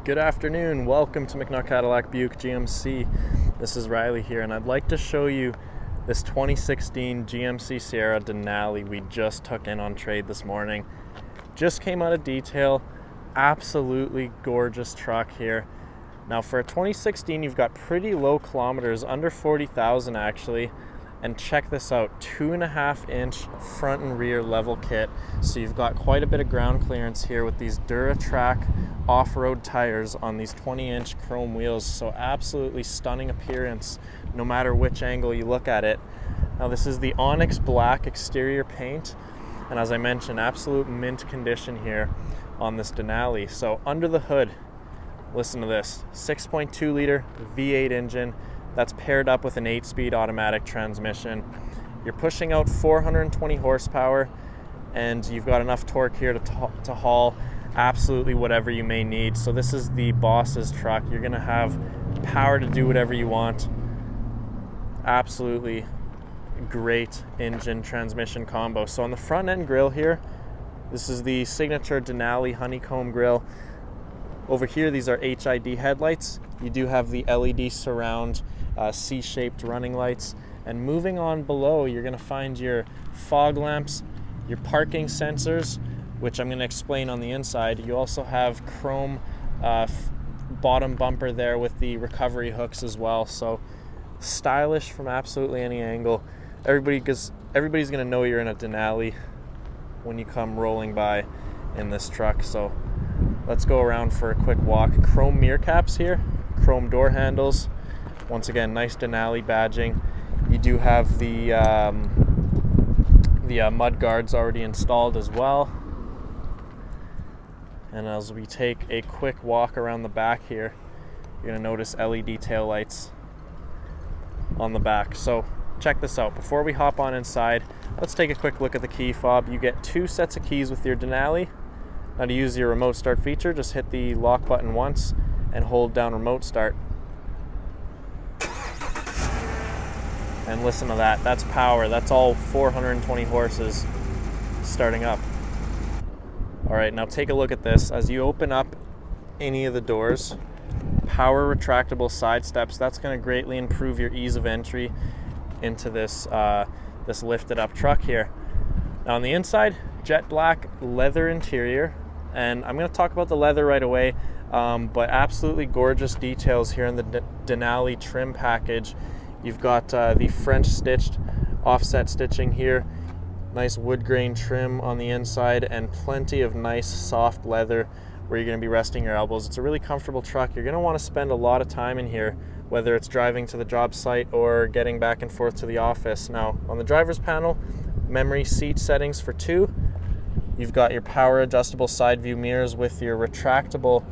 Good afternoon, welcome to McNaught Cadillac Buick GMC. This is Riley here, and I'd like to show you this 2016 GMC Sierra Denali we just took in on trade this morning. Just came out of detail, absolutely gorgeous truck here. Now for a 2016, you've got pretty low kilometers, under 40,000 actually. And check this out, 2.5-inch front and rear level kit. So you've got quite a bit of ground clearance here with these Duratrac off-road tires on these 20-inch chrome wheels. So absolutely stunning appearance, no matter which angle you look at it. Now this is the Onyx Black exterior paint. And as I mentioned, absolute mint condition here on this Denali. So under the hood, listen to this, 6.2 liter V8 engine. That's paired up with an 8-speed automatic transmission. You're pushing out 420 horsepower, and you've got enough torque here to haul absolutely whatever you may need. So this is the boss's truck. You're gonna have power to do whatever you want. Absolutely great engine transmission combo. So on the front end grille here, this is the signature Denali honeycomb grille. Over here, these are HID headlights. You do have the LED surround C-shaped running lights. And moving on below, you're gonna find your fog lamps, your parking sensors, which I'm gonna explain on the inside. You also have chrome bottom bumper there with the recovery hooks as well. So stylish from absolutely any angle. Everybody's gonna know you're in a Denali when you come rolling by in this truck. So let's go around for a quick walk. Chrome mirror caps here, chrome door handles. Once again, nice Denali badging. You do have the mud guards already installed as well. And as we take a quick walk around the back here, you're gonna notice LED taillights on the back. So check this out. Before we hop on inside, let's take a quick look at the key fob. You get 2 sets of keys with your Denali. Now to use your remote start feature, just hit the lock button once and hold down remote start. And listen to that, that's power. That's all 420 horses starting up. All right, now take a look at this. As you open up any of the doors, power retractable side steps, that's gonna greatly improve your ease of entry into this, this lifted up truck here. Now on the inside, jet black leather interior. And I'm going to talk about the leather right away, but absolutely gorgeous details here in the Denali trim package. You've got the French stitched offset stitching here, nice wood grain trim on the inside, and plenty of nice soft leather where you're going to be resting your elbows. It's a really comfortable truck. You're going to want to spend a lot of time in here, whether it's driving to the job site or getting back and forth to the office. Now on the driver's panel, memory seat settings for 2. You've got your power adjustable side view mirrors with your retractable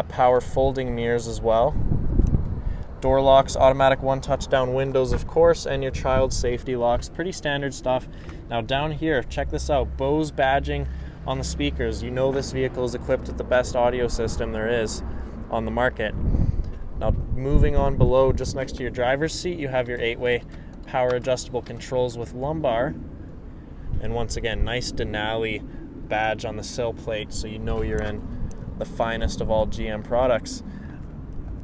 power folding mirrors as well. Door locks, automatic one touch down windows of course, and your child safety locks. Pretty standard stuff. Now down here, check this out, Bose badging on the speakers. You know this vehicle is equipped with the best audio system there is on the market. Now moving on below, just next to your driver's seat, you have your 8-way power adjustable controls with lumbar. And once again, nice Denali badge on the sill plate, so you know you're in the finest of all GM products.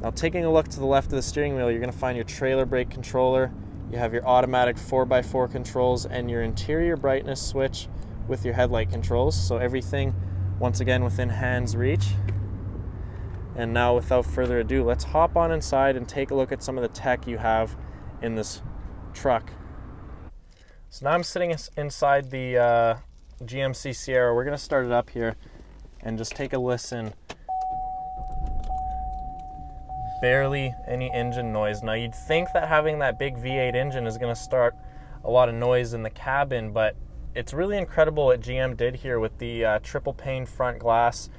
Now taking a look to the left of the steering wheel, you're going to find your trailer brake controller. You have your automatic 4x4 controls and your interior brightness switch with your headlight controls. So everything, once again, within hand's reach. And now without further ado, let's hop on inside and take a look at some of the tech you have in this truck. So now I'm sitting inside the GMC Sierra. We're going to start it up here and just take a listen. Barely any engine noise. Now you'd think that having that big V8 engine is going to start a lot of noise in the cabin, but it's really incredible what GM did here with the triple pane front glass.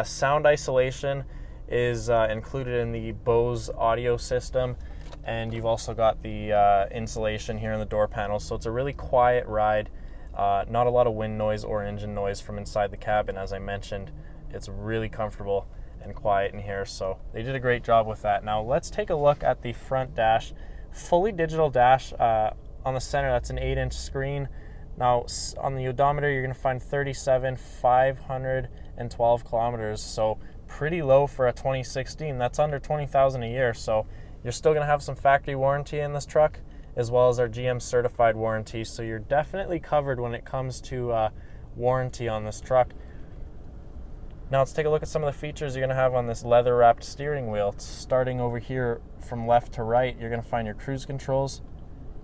Sound isolation is included in the Bose audio system, and you've also got the insulation here in the door panels, so it's a really quiet ride. Not a lot of wind noise or engine noise from inside the cabin. As I mentioned, it's really comfortable and quiet in here, so they did a great job with that. Now let's take a look at the front dash. Fully digital dash on the center. That's an 8-inch screen. Now, on the odometer, you're going to find 37,512 kilometers, so pretty low for a 2016. That's under 20,000 a year, so you're still going to have some factory warranty in this truck, as well as our GM certified warranty, so you're definitely covered when it comes to warranty on this truck. Now let's take a look at some of the features you're going to have on this leather-wrapped steering wheel. Starting over here from left to right, you're going to find your cruise controls.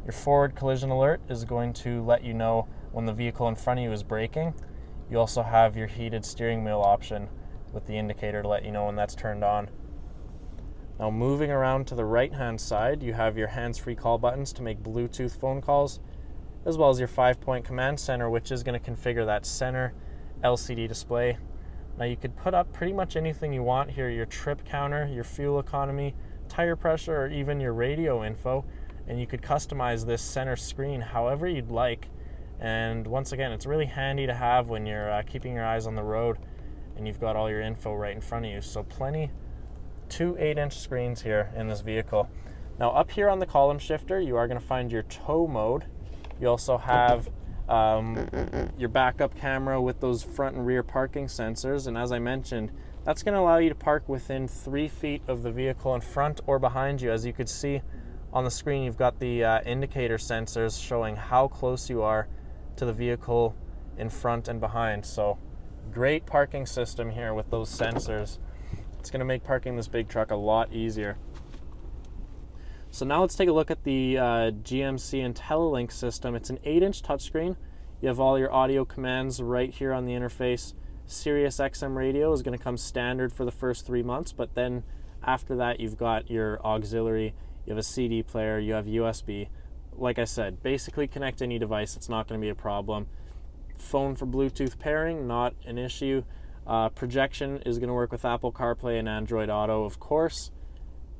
Your forward collision alert is going to let you know when the vehicle in front of you is braking. You also have your heated steering wheel option with the indicator to let you know when that's turned on. Now moving around to the right-hand side, you have your hands-free call buttons to make Bluetooth phone calls, as well as your 5-point command center, which is going to configure that center LCD display. Now you could put up pretty much anything you want here, your trip counter, your fuel economy, tire pressure, or even your radio info, and you could customize this center screen however you'd like. And once again, it's really handy to have when you're keeping your eyes on the road and you've got all your info right in front of you. So two 8-inch screens here in this vehicle. Now up here on the column shifter, you are going to find your tow mode. You also have your backup camera with those front and rear parking sensors, and as I mentioned, that's going to allow you to park within 3 feet of the vehicle in front or behind you. As you could see on the screen, you've got the indicator sensors showing how close you are to the vehicle in front and behind. So great parking system here with those sensors. It's going to make parking this big truck a lot easier. So now let's take a look at the GMC IntelliLink system. It's an 8-inch touchscreen. You have all your audio commands right here on the interface. Sirius XM radio is going to come standard for the first 3 months, but then after that you've got your auxiliary, you have a CD player, you have USB. Like I said, basically connect any device, it's not going to be a problem. Phone for Bluetooth pairing, not an issue. Projection is going to work with Apple CarPlay and Android Auto, of course.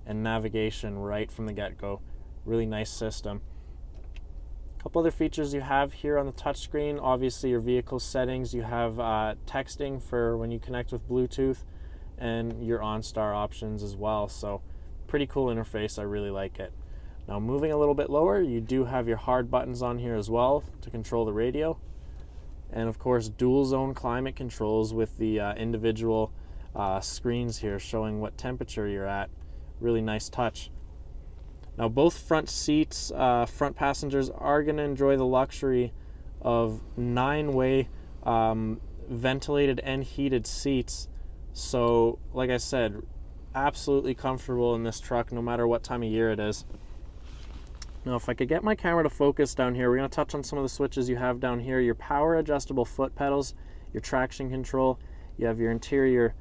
And navigation right from the get-go. Really nice system. A couple other features you have here on the touchscreen, obviously your vehicle settings. You have texting for when you connect with Bluetooth, and your OnStar options as well. So pretty cool interface, I really like it. Now moving a little bit lower, you do have your hard buttons on here as well to control the radio. And of course dual zone climate controls with the individual screens here showing what temperature you're at. Really nice touch. Now both front seats, front passengers are going to enjoy the luxury of 9-way ventilated and heated seats. So like I said, absolutely comfortable in this truck no matter what time of year it is. Now if I could get my camera to focus down here, we're going to touch on some of the switches you have down here. Your power adjustable foot pedals, your traction control, you have your interior,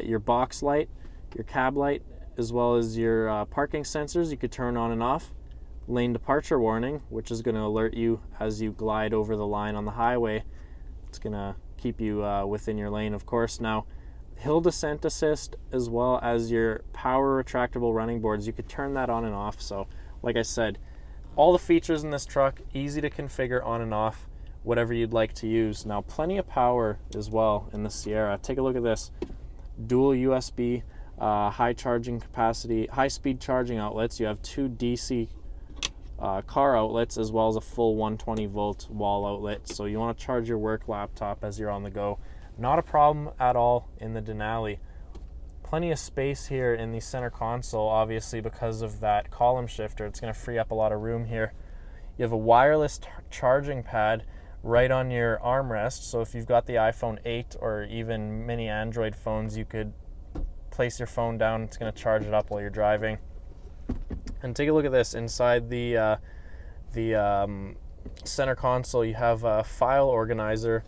your box light, your cab light, as well as your parking sensors you could turn on and off. Lane departure warning, which is going to alert you as you glide over the line on the highway. It's going to keep you within your lane, of course. Now, hill descent assist, as well as your power retractable running boards, you could turn that on and off. So, like I said, all the features in this truck, easy to configure on and off, whatever you'd like to use. Now, plenty of power as well in the Sierra. Take a look at this. Dual USB high charging capacity, high speed charging outlets. You have 2 DC car outlets, as well as a full 120 volt wall outlet. So you want to charge your work laptop as you're on the go. Not a problem at all in the Denali. Plenty of space here in the center console, obviously because of that column shifter. It's going to free up a lot of room here. You have a wireless charging pad right on your armrest. So if you've got the iPhone 8 or even many Android phones, you could place your phone down. It's going to charge it up while you're driving. And take a look at this. Inside the center console, you have a file organizer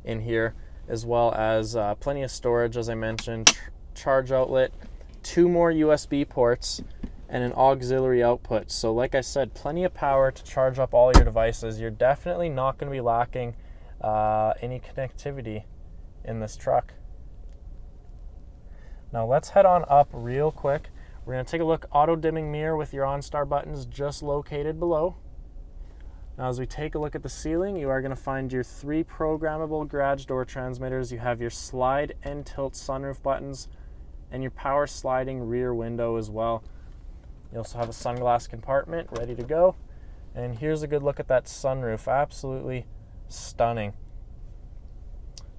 in here, as well as plenty of storage, as I mentioned, charge outlet, 2 more USB ports, and an auxiliary output. So like I said, plenty of power to charge up all your devices. You're definitely not going to be lacking any connectivity in this truck. Now let's head on up real quick. We're going to take a look. Auto dimming mirror with your OnStar buttons just located below. Now as we take a look at the ceiling, you are going to find your 3 programmable garage door transmitters. You have your slide and tilt sunroof buttons and your power sliding rear window as well. You also have a sunglass compartment ready to go. And here's a good look at that sunroof. Absolutely Stunning.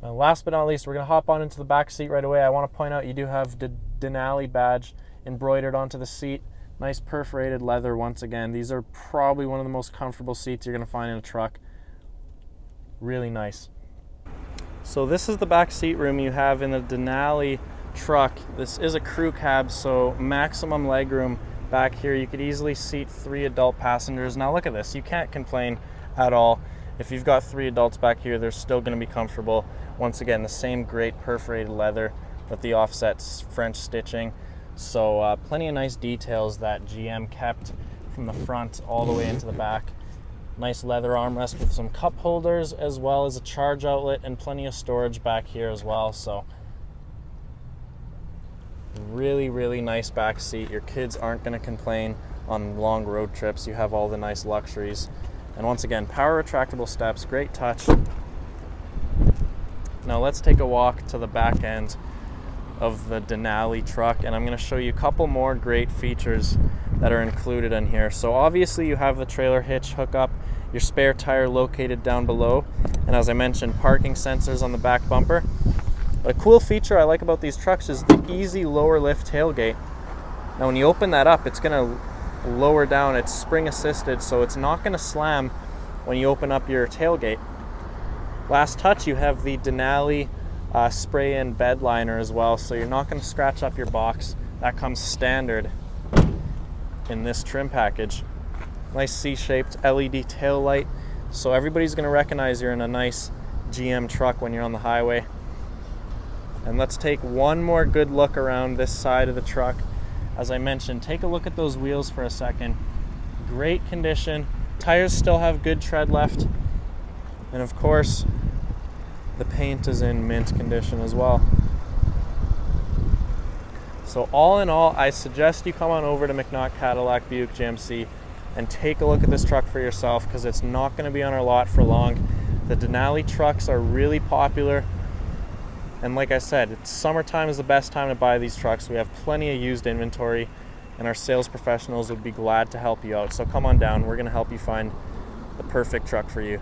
Now, last but not least, we're going to hop on into the back seat right away. I want to point out you do have the Denali badge embroidered onto the seat. Nice perforated leather once again. These are probably one of the most comfortable seats you're going to find in a truck. Really nice. So this is the back seat room you have in the Denali truck. This is a crew cab, so maximum legroom back here. You could easily seat 3 adult passengers. Now look at this. You can't complain at all. If you've got 3 adults back here, they're still going to be comfortable. Once again, the same great perforated leather with the offset French stitching. So plenty of nice details that GM kept from the front all the way into the back. Nice leather armrest with some cup holders, as well as a charge outlet and plenty of storage back here as well. So really, really nice back seat. Your kids aren't going to complain on long road trips. You have all the nice luxuries. And once again, power retractable steps, great touch. Now let's take a walk to the back end of the Denali truck, and I'm going to show you a couple more great features that are included in here. So obviously you have the trailer hitch hookup, your spare tire located down below, and as I mentioned, parking sensors on the back bumper. But a cool feature I like about these trucks is the easy lower lift tailgate. Now when you open that up, it's going to lower down. It's spring assisted, so it's not going to slam when you open up your tailgate. Last touch, you have the Denali spray-in bed liner as well, so you're not going to scratch up your box. That comes standard in this trim package. Nice C-shaped LED tail light, so everybody's going to recognize you're in a nice GM truck when you're on the highway. And let's take one more good look around this side of the truck. As I mentioned, take a look at those wheels for a second. Great condition. Tires still have good tread left. And of course, the paint is in mint condition as well. So all in all, I suggest you come on over to McNaught Cadillac Buick GMC and take a look at this truck for yourself, because it's not going to be on our lot for long. The Denali trucks are really popular. And like I said, summertime is the best time to buy these trucks. We have plenty of used inventory, and our sales professionals would be glad to help you out. So come on down. We're going to help you find the perfect truck for you.